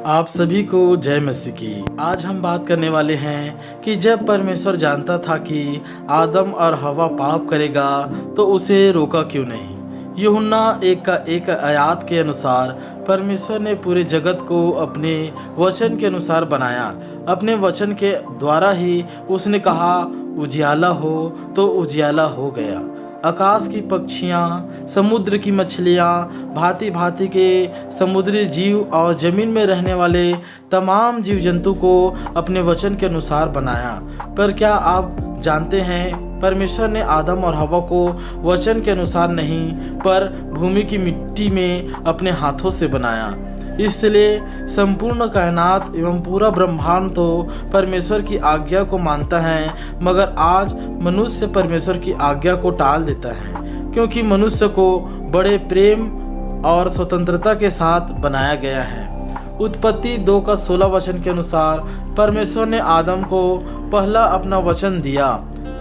आप सभी को जय मसीह की। आज हम बात करने वाले हैं कि जब परमेश्वर जानता था कि आदम और हवा पाप करेगा तो उसे रोका क्यों नहीं। यूहन्ना 1 आयत के अनुसार परमेश्वर ने पूरे जगत को अपने वचन के अनुसार बनाया। अपने वचन के द्वारा ही उसने कहा उजियाला हो तो उजियाला हो गया। आकाश की पक्षियाँ, समुद्र की मछलियाँ, भांति भांति के समुद्री जीव और ज़मीन में रहने वाले तमाम जीव जंतु को अपने वचन के अनुसार बनाया। पर क्या आप जानते हैं परमेश्वर ने आदम और हवा को वचन के अनुसार नहीं पर भूमि की मिट्टी में अपने हाथों से बनाया। इसलिए संपूर्ण कायनात एवं पूरा ब्रह्मांड तो परमेश्वर की आज्ञा को मानता है, मगर आज मनुष्य परमेश्वर की आज्ञा को टाल देता है, क्योंकि मनुष्य को बड़े प्रेम और स्वतंत्रता के साथ बनाया गया है। उत्पत्ति 2:16 वचन के अनुसार परमेश्वर ने आदम को पहला अपना वचन दिया,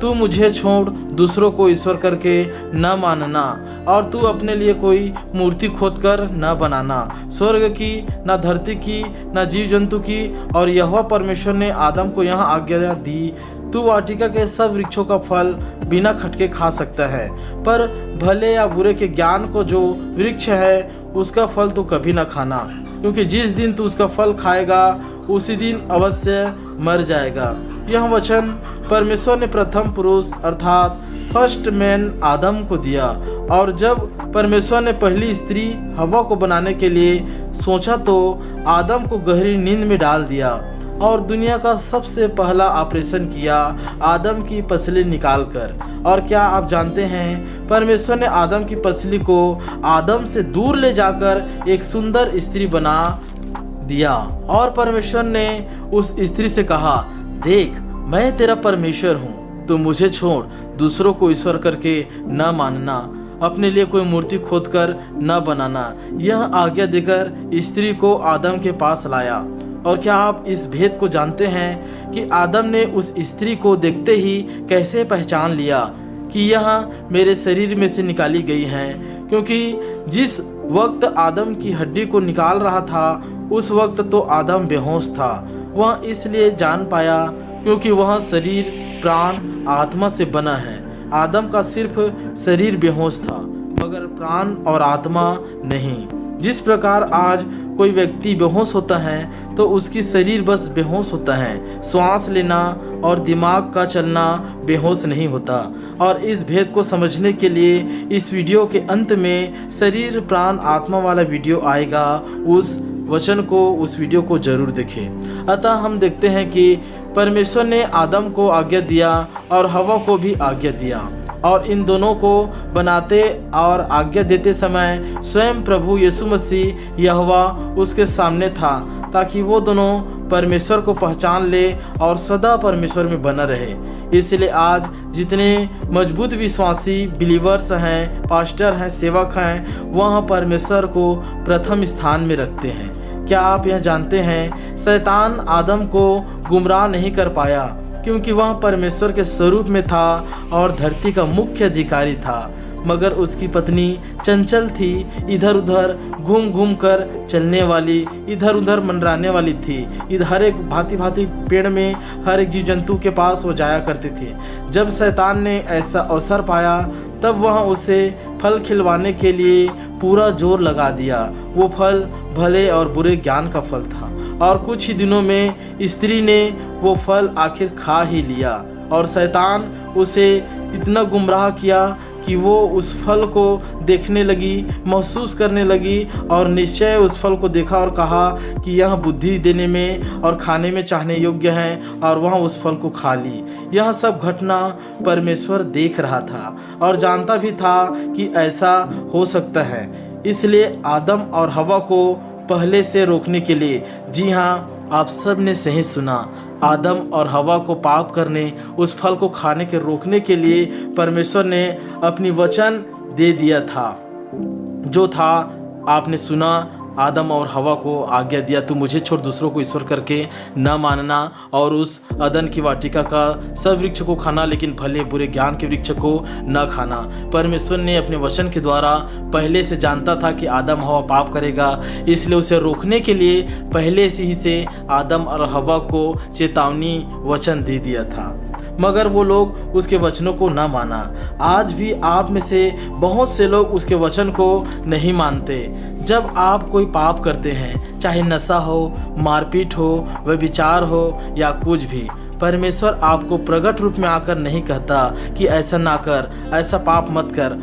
तू मुझे छोड़ दूसरों को ईश्वर करके न मानना और तू अपने लिए कोई मूर्ति खोदकर न बनाना, स्वर्ग की, न धरती की, न जीव जंतु की। और यहोवा परमेश्वर ने आदम को यह आज्ञा दी, तू वाटिका के सब वृक्षों का फल बिना खटके खा सकता है, पर भले या बुरे के ज्ञान को जो वृक्ष है उसका फल तू कभी न खाना, क्योंकि जिस दिन तू उसका फल खाएगा उसी दिन अवश्य मर जाएगा। यह वचन परमेश्वर ने प्रथम पुरुष अर्थात फर्स्ट मैन आदम को दिया। और जब परमेश्वर ने पहली स्त्री हवा को बनाने के लिए सोचा तो आदम को गहरी नींद में डाल दिया और दुनिया का सबसे पहला ऑपरेशन किया आदम की पसली निकालकर। और क्या आप जानते हैं परमेश्वर ने आदम की पसली को आदम से दूर ले जाकर एक सुंदर स्त्री बना दिया। और परमेश्वर ने उस स्त्री से कहा, देख मैं तेरा परमेश्वर हूँ, तो मुझे छोड़ दूसरों को ईश्वर करके न मानना, अपने लिए कोई मूर्ति खोदकर न बनाना। यह आज्ञा देकर स्त्री को आदम के पास लाया। और क्या आप इस भेद को जानते हैं कि आदम ने उस स्त्री को देखते ही कैसे पहचान लिया कि यह मेरे शरीर में से निकाली गई है, क्योंकि जिस वक्त आदम की हड्डी को निकाल रहा था उस वक्त तो आदम बेहोश था। वह इसलिए जान पाया क्योंकि वह शरीर, प्राण, आत्मा से बना है। आदम का सिर्फ शरीर बेहोश था, मगर प्राण और आत्मा नहीं। जिस प्रकार आज कोई व्यक्ति बेहोश होता है तो उसकी शरीर बस बेहोश होता है, श्वास लेना और दिमाग का चलना बेहोश नहीं होता। और इस भेद को समझने के लिए इस वीडियो के अंत में शरीर, प्राण, आत्मा वाला वीडियो आएगा। उस वचन को, उस वीडियो को जरूर देखें। अतः हम देखते हैं कि परमेश्वर ने आदम को आज्ञा दिया और हवा को भी आज्ञा दिया, और इन दोनों को बनाते और आज्ञा देते समय स्वयं प्रभु यीशु मसीह यहोवा उसके सामने था, ताकि वो दोनों परमेश्वर को पहचान ले और सदा परमेश्वर में बना रहे। इसलिए आज जितने मजबूत विश्वासी बिलीवर्स हैं, पास्टर हैं, सेवक हैं, वह परमेश्वर को प्रथम स्थान में रखते हैं। क्या आप यह जानते हैं शैतान आदम को गुमराह नहीं कर पाया, क्योंकि वह परमेश्वर के स्वरूप में था और धरती का मुख्य अधिकारी था, मगर उसकी पत्नी चंचल थी, इधर उधर घूम घूम कर चलने वाली, इधर उधर मंडराने वाली थी। इधर हर एक भांति भांति पेड़ में हर एक जीव जंतु के पास वो जाया करती थी। जब शैतान ने ऐसा अवसर पाया तब वह उसे फल खिलवाने के लिए पूरा जोर लगा दिया। वो फल भले और बुरे ज्ञान का फल था, और कुछ ही दिनों में स्त्री ने वो फल आखिर खा ही लिया। और शैतान उसे इतना गुमराह किया कि वो उस फल को देखने लगी, महसूस करने लगी, और निश्चय उस फल को देखा और कहा कि यह बुद्धि देने में और खाने में चाहने योग्य है, और वह उस फल को खा ली। यह सब घटना परमेश्वर देख रहा था और जानता भी था कि ऐसा हो सकता है। इसलिए आदम और हवा को पहले से रोकने के लिए, जी हाँ, आप सब ने सही सुना, आदम और हवा को पाप करने, उस फल को खाने के रोकने के लिए परमेश्वर ने अपनी वचन दे दिया था। जो था आपने सुना, आदम और हवा को आज्ञा दिया, तू मुझे छोड़ दूसरों को ईश्वर करके न मानना और उस अदन की वाटिका का सब वृक्ष को खाना, लेकिन भले बुरे ज्ञान के वृक्ष को न खाना। परमेश्वर ने अपने वचन के द्वारा पहले से जानता था कि आदम हवा पाप करेगा, इसलिए उसे रोकने के लिए पहले से ही आदम और हवा को चेतावनी वचन दे दिया था, मगर वो लोग उसके वचनों को न माना। आज भी आप में से बहुत से लोग उसके वचन को नहीं मानते। जब आप कोई पाप करते हैं, चाहे नशा हो, मारपीट हो, व्यभिचार हो या कुछ भी, परमेश्वर आपको प्रकट रूप में आकर नहीं कहता कि ऐसा ना कर, ऐसा पाप मत कर।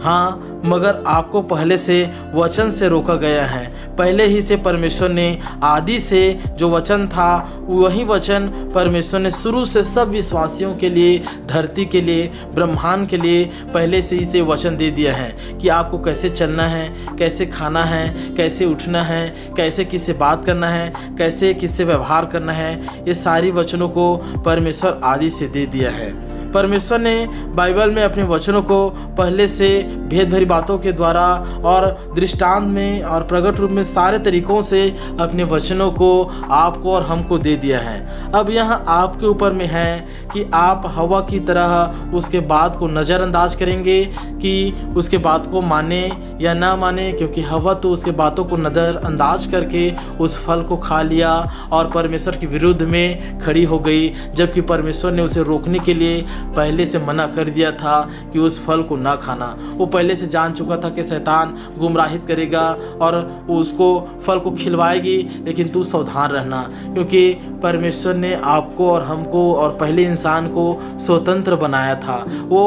हाँ, मगर आपको पहले से वचन से रोका गया है। पहले ही से परमेश्वर ने आदि से जो वचन था, वही वचन परमेश्वर ने शुरू से सब विश्वासियों के लिए, धरती के लिए, ब्रह्मांड के लिए पहले से ही से वचन दे दिया है कि आपको कैसे चलना है, कैसे खाना है, कैसे उठना है, कैसे किससे बात करना है, कैसे किससे व्यवहार करना है। ये सारी वचनों को परमेश्वर आदि से दे दिया है। परमेश्वर ने बाइबल में अपने वचनों को पहले से भेद भरी बातों के द्वारा और दृष्टांत में और प्रकट रूप में सारे तरीकों से अपने वचनों को आपको और हमको दे दिया है। अब यह आपके ऊपर में है कि आप हवा की तरह उसके बात को नज़रअंदाज करेंगे कि उसके बात को माने या ना माने, क्योंकि हवा तो उसके बातों को नज़रअंदाज करके उस फल को खा लिया और परमेश्वर के विरुद्ध में खड़ी हो गई, जबकि परमेश्वर ने उसे रोकने के लिए पहले से मना कर दिया था कि उस फल को ना खाना। वो पहले से जान चुका था कि शैतान गुमराहित करेगा और उसको फल को खिलवाएगी, लेकिन तू सावधान रहना, क्योंकि परमेश्वर ने आपको और हमको और पहले इंसान को स्वतंत्र बनाया था। वो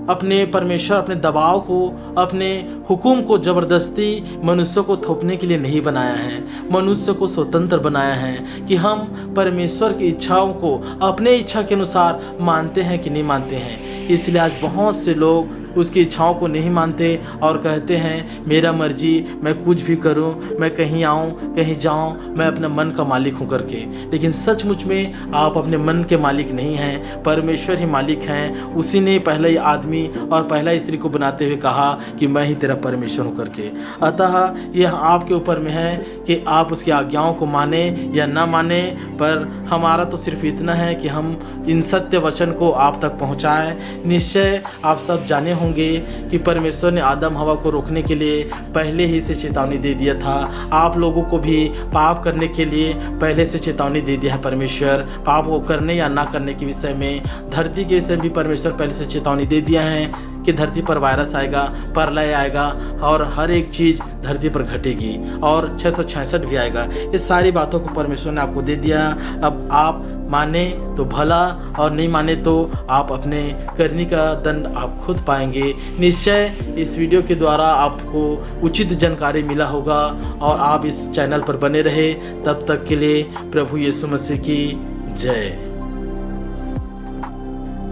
अपने परमेश्वर अपने दबाव को, अपने हुक्म को ज़बरदस्ती मनुष्य को थोपने के लिए नहीं बनाया है। मनुष्य को स्वतंत्र बनाया है कि हम परमेश्वर की इच्छाओं को अपने इच्छा के अनुसार मानते हैं कि नहीं मानते हैं। इसलिए आज बहुत से लोग उसकी इच्छाओं को नहीं मानते और कहते हैं मेरा मर्जी, मैं कुछ भी करूं, मैं कहीं आऊं, कहीं जाऊं, मैं अपने मन का मालिक हूं करके। लेकिन सचमुच में आप अपने मन के मालिक नहीं हैं, परमेश्वर ही मालिक हैं। उसी ने पहले ही आदमी और पहला स्त्री को बनाते हुए कहा कि मैं ही तेरा परमेश्वर हूं करके। अतः यह आपके ऊपर में है कि आप उसकी आज्ञाओं को माने या ना माने, पर हमारा तो सिर्फ इतना है कि हम इन सत्य वचन को आप तक पहुँचाएँ। निश्चय आप सब जाने होंगे कि परमेश्वर ने आदम हवा को रोकने के लिए पहले ही से चेतावनी दे दिया था। आप लोगों को भी पाप करने के लिए पहले से चेतावनी दे दिया है परमेश्वर। पाप को करने या ना करने के विषय में, धरती के विषय भी परमेश्वर पहले से चेतावनी दे दिया है कि धरती पर वायरस आएगा, प्रलय आएगा और हर एक चीज़ धरती पर घटेगी और 666 भी आएगा। इस सारी बातों को परमेश्वर ने आपको दे दिया। अब आप माने तो भला और नहीं माने तो आप अपने करनी का दंड आप खुद पाएंगे। निश्चय इस वीडियो के द्वारा आपको उचित जानकारी मिला होगा और आप इस चैनल पर बने रहे। तब तक के लिए प्रभु यीशु मसीह की जय।